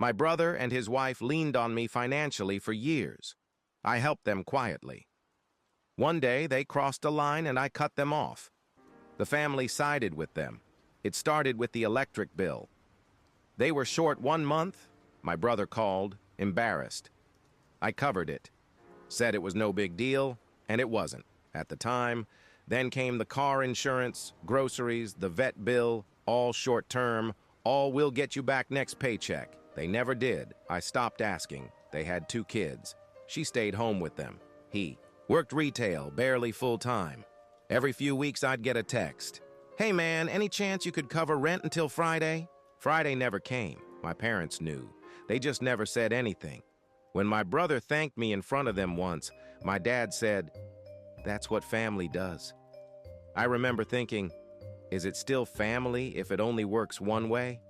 My brother and his wife leaned on me financially for years. I helped them quietly. One day, they crossed a line and I cut them off. The family sided with them. It started with the electric bill. They were short 1 month. My brother called, embarrassed. I covered it, said it was no big deal, and it wasn't at the time. Then came the car insurance, groceries, the vet bill, all short-term, all will get you back next paycheck. They never did. I stopped asking. They had 2 kids. She stayed home with them. He worked retail, barely full-time. Every few weeks I'd get a text. Hey man, any chance you could cover rent until Friday? Friday never came. My parents knew. They just never said anything. When my brother thanked me in front of them once, my dad said, "That's what family does." I remember thinking, is it still family if it only works one way?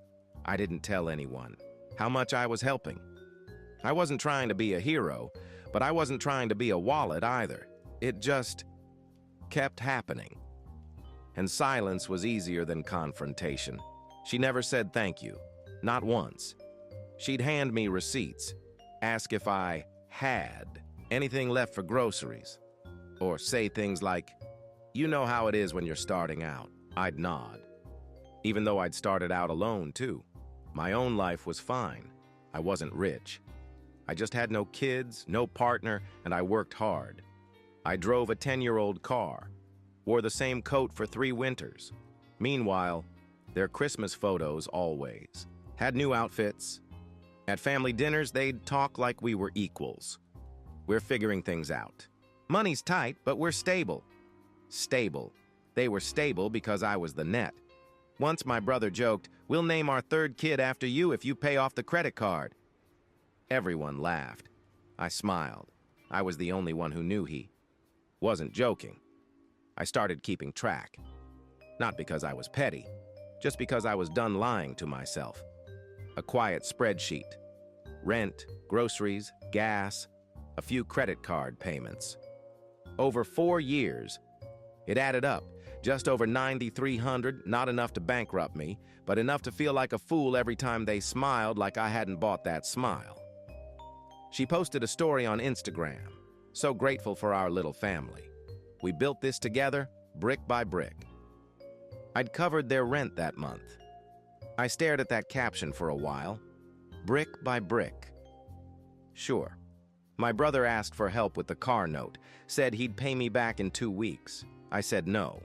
I didn't tell anyone how much I was helping. I wasn't trying to be a hero, but I wasn't trying to be a wallet either. It just kept happening. And silence was easier than confrontation. She never said thank you, not once. She'd hand me receipts, ask if I had anything left for groceries, or say things like, "You know how it is when you're starting out." I'd nod. Even though I'd started out alone, too. My own life was fine. I wasn't rich. I just had no kids, no partner, and I worked hard. I drove a 10-year-old car, wore the same coat for 3 winters. Meanwhile, their Christmas photos always had new outfits. At family dinners, they'd talk like we were equals. We're figuring things out. Money's tight, but we're stable. Stable. They were stable because I was the net. Once my brother joked, "We'll name our 3rd kid after you if you pay off the credit card." Everyone laughed. I smiled. I was the only one who knew he wasn't joking. I started keeping track. Not because I was petty, just because I was done lying to myself. A quiet spreadsheet. Rent, groceries, gas, a few credit card payments. Over 4 years, it added up. Just over $9,300, not enough to bankrupt me, but enough to feel like a fool every time they smiled like I hadn't bought that smile. She posted a story on Instagram. So grateful for our little family. We built this together, brick by brick. I'd covered their rent that month. I stared at that caption for a while. Brick by brick. Sure. My brother asked for help with the car note, said he'd pay me back in 2 weeks. I said no.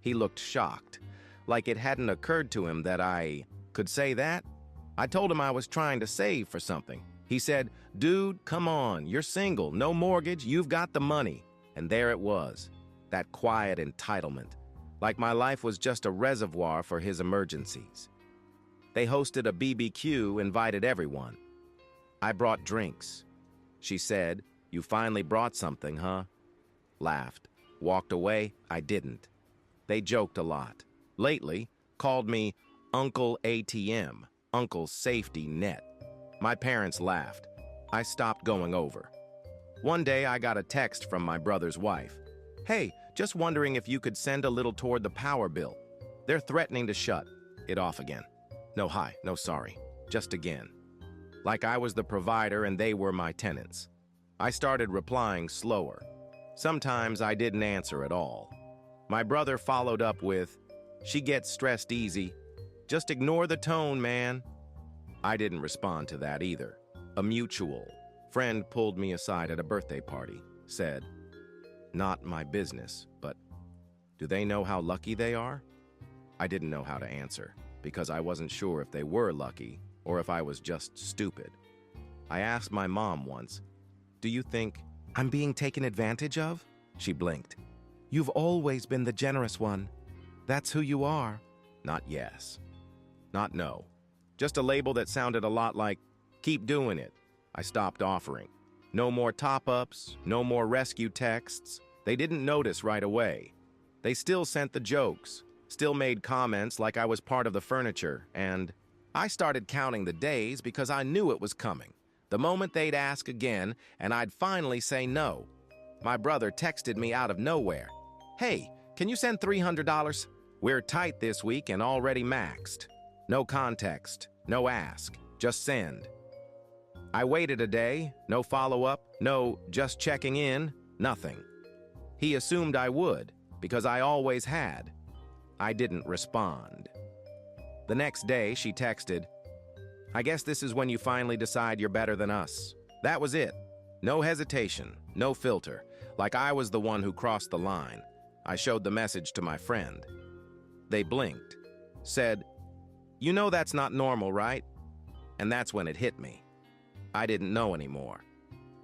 He looked shocked, like it hadn't occurred to him that I could say that. I told him I was trying to save for something. He said, "Dude, come on, you're single, no mortgage, you've got the money." And there it was, that quiet entitlement, like my life was just a reservoir for his emergencies. They hosted a BBQ, invited everyone. I brought drinks. She said, "You finally brought something, huh?" Laughed. Walked away, I didn't. They joked a lot. Lately, called me Uncle ATM, Uncle Safety Net. My parents laughed. I stopped going over. One day, I got a text from my brother's wife. "Hey, just wondering if you could send a little toward the power bill. They're threatening to shut it off again." No hi, no sorry, just again. Like I was the provider and they were my tenants. I started replying slower. Sometimes I didn't answer at all. My brother followed up with, "She gets stressed easy. Just ignore the tone, man." I didn't respond to that either. A mutual friend pulled me aside at a birthday party, said, "Not my business, but do they know how lucky they are?" I didn't know how to answer, because I wasn't sure if they were lucky or if I was just stupid. I asked my mom once, "Do you think I'm being taken advantage of?" She blinked. "You've always been the generous one. That's who you are." Not yes. Not no. Just a label that sounded a lot like, "Keep doing it." I stopped offering. No more top-ups, no more rescue texts. They didn't notice right away. They still sent the jokes, still made comments like I was part of the furniture, and I started counting the days because I knew it was coming. The moment they'd ask again, and I'd finally say no. My brother texted me out of nowhere. "Hey, can you send $300? We're tight this week and already maxed." No context, no ask, just send. I waited a day, no follow-up, no just checking in, nothing. He assumed I would, because I always had. I didn't respond. The next day, she texted, "I guess this is when you finally decide you're better than us." That was it. No hesitation, no filter, like I was the one who crossed the line. I showed the message to my friend. They blinked, said, "You know that's not normal, right?" And that's when it hit me. I didn't know anymore.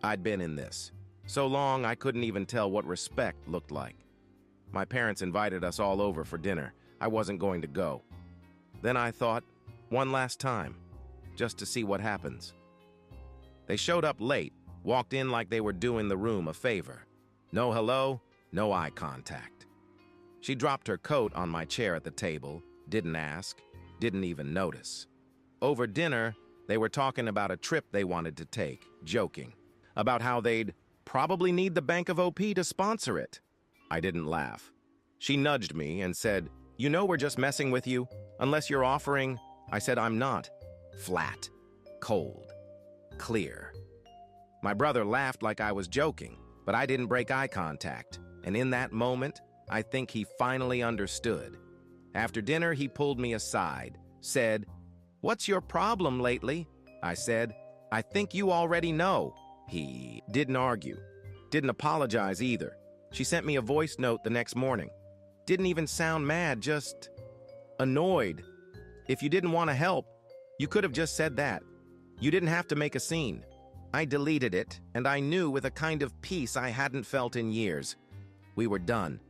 I'd been in this so long I couldn't even tell what respect looked like. My parents invited us all over for dinner. I wasn't going to go. Then I thought, one last time, just to see what happens. They showed up late, walked in like they were doing the room a favor. No hello, no eye contact. She dropped her coat on my chair at the table, didn't ask, didn't even notice. Over dinner, they were talking about a trip they wanted to take, joking, about how they'd probably need the Bank of OP to sponsor it. I didn't laugh. She nudged me and said, "You know we're just messing with you, unless you're offering." I said, "I'm not." Flat, cold, clear. My brother laughed like I was joking, but I didn't break eye contact, and in that moment, I think he finally understood. After dinner, he pulled me aside, said, "What's your problem lately?" I said, "I think you already know." He didn't argue, didn't apologize either. She sent me a voice note the next morning. Didn't even sound mad, just annoyed. If you didn't want to help, you could have just said that. You didn't have to make a scene. I deleted it, and I knew with a kind of peace I hadn't felt in years. We were done.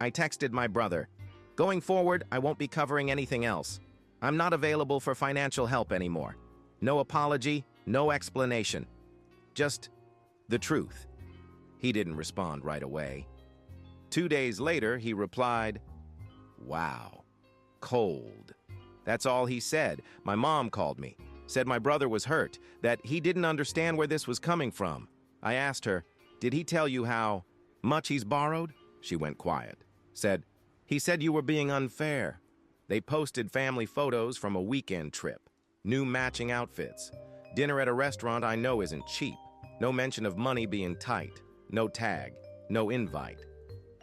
I texted my brother, "Going forward, I won't be covering anything else. I'm not available for financial help anymore. No apology, no explanation. Just the truth." He didn't respond right away. 2 days later, he replied, "Wow, cold." That's all he said. My mom called me, said my brother was hurt, that he didn't understand where this was coming from. I asked her, "Did he tell you how much he's borrowed?" She went quiet. Said, "He said you were being unfair." They posted family photos from a weekend trip, new matching outfits, dinner at a restaurant I know isn't cheap, no mention of money being tight, no tag, no invite.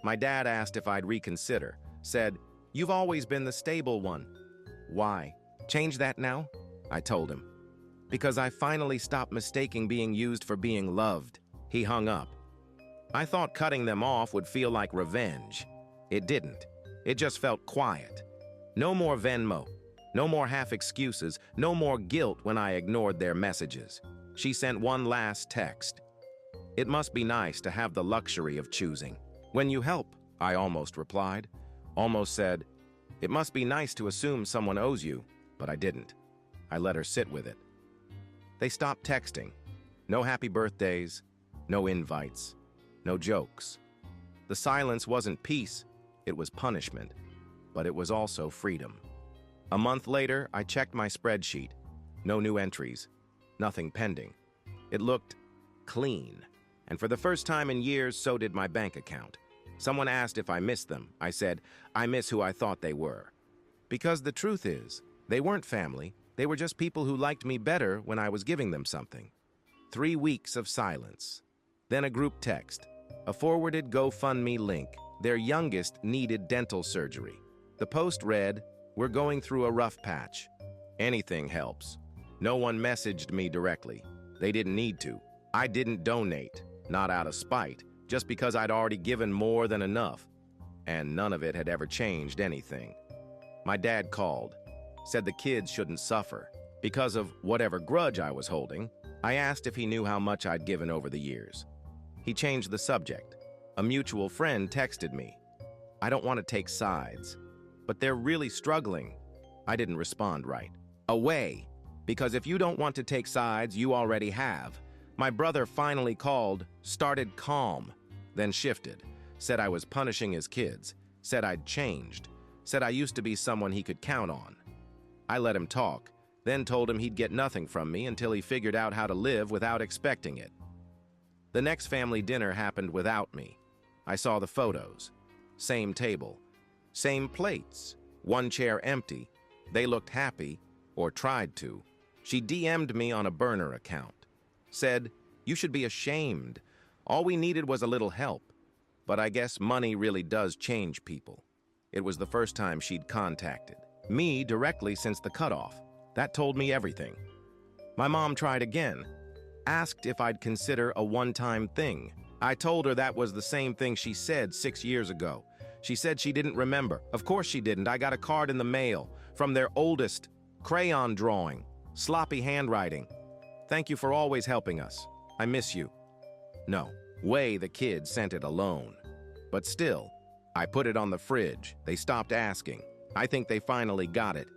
My dad asked if I'd reconsider, said, "You've always been the stable one." Why? Change that now? I told him. Because I finally stopped mistaking being used for being loved. He hung up. I thought cutting them off would feel like revenge. It didn't. It just felt quiet. No more Venmo. No more half excuses. No more guilt when I ignored their messages. She sent one last text. "It must be nice to have the luxury of choosing. When you help," I almost replied. Almost said, "It must be nice to assume someone owes you," but I didn't. I let her sit with it. They stopped texting. No happy birthdays, no invites, no jokes. The silence wasn't peace, it was punishment, but it was also freedom. A month later, I checked my spreadsheet. No new entries, nothing pending. It looked clean, and for the first time in years, so did my bank account. Someone asked if I missed them. I said, I miss who I thought they were. Because the truth is, they weren't family, they were just people who liked me better when I was giving them something. 3 weeks of silence. Then a group text, a forwarded GoFundMe link. Their youngest needed dental surgery. The post read, "We're going through a rough patch. Anything helps." No one messaged me directly. They didn't need to. I didn't donate, not out of spite, just because I'd already given more than enough. And none of it had ever changed anything. My dad called, said the kids shouldn't suffer. Because of whatever grudge I was holding, I asked if he knew how much I'd given over the years. He changed the subject. A mutual friend texted me. I don't want to take sides, but they're really struggling. I didn't respond right. Away, because if you don't want to take sides, you already have. My brother finally called, started calm, then shifted, said I was punishing his kids, said I'd changed, said I used to be someone he could count on. I let him talk, then told him he'd get nothing from me until he figured out how to live without expecting it. The next family dinner happened without me. I saw the photos. Same table. Same plates. One chair empty. They looked happy, or tried to. She DM'd me on a burner account. Said, "You should be ashamed. All we needed was a little help." But I guess money really does change people. It was the first time she'd contacted me directly since the cutoff. That told me everything. My mom tried again, asked if I'd consider a one-time thing. I told her that was the same thing she said 6 years ago. She said she didn't remember. Of course she didn't. I got a card in the mail from their oldest, crayon drawing, sloppy handwriting. "Thank you for always helping us. I miss you." No way the kid sent it alone. But still, I put it on the fridge. They stopped asking. I think they finally got it.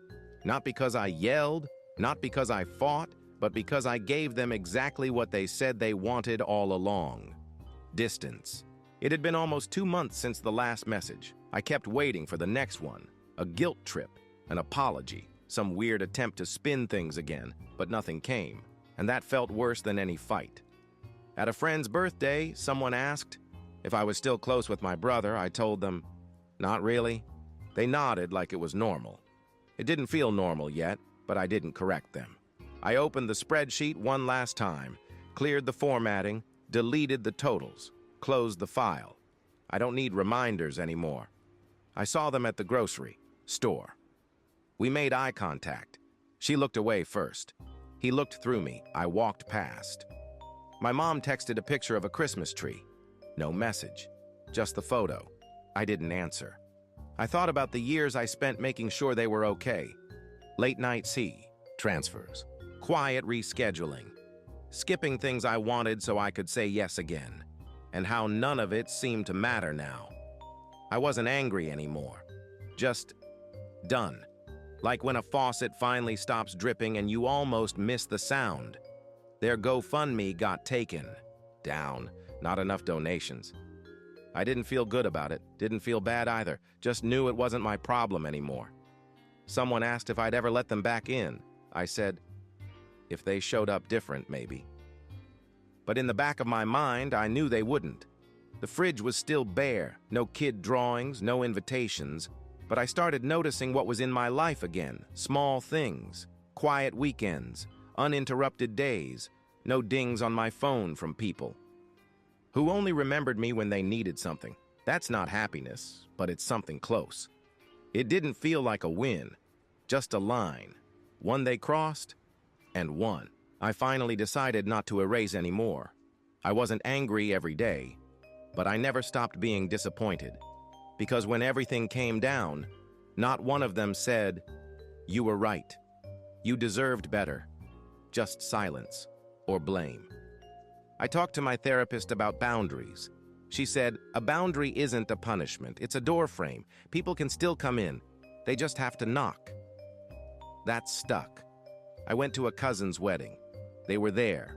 Not because I yelled, not because I fought, but because I gave them exactly what they said they wanted all along. Distance. It had been almost 2 months since the last message. I kept waiting for the next one. A guilt trip, an apology, some weird attempt to spin things again, but nothing came. And that felt worse than any fight. At a friend's birthday, someone asked if I was still close with my brother. I told them, "Not really." They nodded like it was normal. It didn't feel normal yet, but I didn't correct them. I opened the spreadsheet one last time, cleared the formatting, deleted the totals, closed the file. I don't need reminders anymore. I saw them at the grocery store. We made eye contact. She looked away first. He looked through me. I walked past. My mom texted a picture of a Christmas tree. No message, just the photo. I didn't answer. I thought about the years I spent making sure they were okay. Late night transfers, quiet rescheduling, skipping things I wanted so I could say yes again, and how none of it seemed to matter now. I wasn't angry anymore, just done. Like when a faucet finally stops dripping and you almost miss the sound. Their GoFundMe got taken down, not enough donations. I didn't feel good about it, didn't feel bad either, just knew it wasn't my problem anymore. Someone asked if I'd ever let them back in. I said, if they showed up different, maybe. But in the back of my mind, I knew they wouldn't. The fridge was still bare, no kid drawings, no invitations, but I started noticing what was in my life again, small things, quiet weekends, uninterrupted days, no dings on my phone from people who only remembered me when they needed something. That's not happiness, but it's something close. It didn't feel like a win, just a line, one they crossed and one. I finally decided not to erase anymore. I wasn't angry every day, but I never stopped being disappointed. Because when everything came down, not one of them said, "You were right. You deserved better." Just silence or blame. I talked to my therapist about boundaries. She said, a boundary isn't a punishment. It's a door frame. People can still come in. They just have to knock. That stuck. I went to a cousin's wedding. They were there.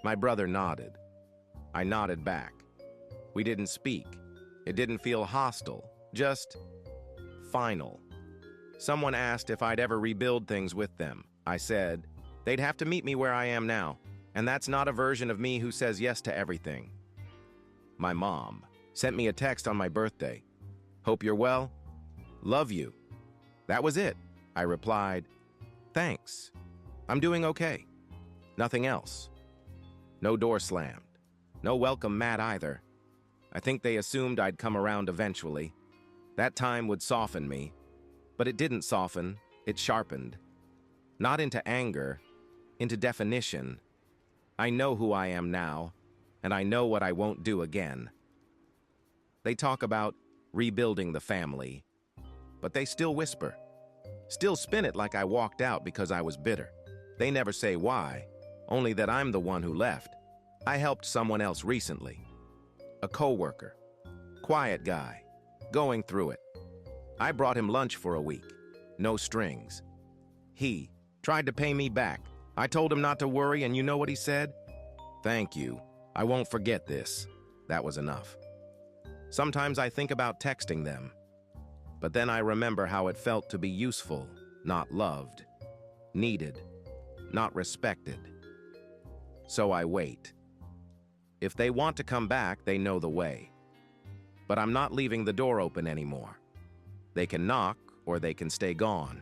My brother nodded. I nodded back. We didn't speak. It didn't feel hostile, just final. Someone asked if I'd ever rebuild things with them. I said, they'd have to meet me where I am now, and that's not a version of me who says yes to everything. My mom sent me a text on my birthday. Hope you're well. Love you. That was it. I replied, thanks. I'm doing okay. Nothing else. No door slammed. No welcome mat either. I think they assumed I'd come around eventually. That time would soften me. But it didn't soften, it sharpened. Not into anger, into definition. I know who I am now, and I know what I won't do again. They talk about rebuilding the family, but they still whisper. Still spin it like I walked out because I was bitter. They never say why, only that I'm the one who left. I helped someone else recently. A coworker. Quiet guy. Going through it. I brought him lunch for a week. No strings. He tried to pay me back. I told him not to worry, and you know what he said? Thank you. I won't forget this. That was enough. Sometimes I think about texting them, but then I remember how it felt to be useful, not loved, needed, not respected. So I wait. If they want to come back, they know the way. But I'm not leaving the door open anymore. They can knock or they can stay gone.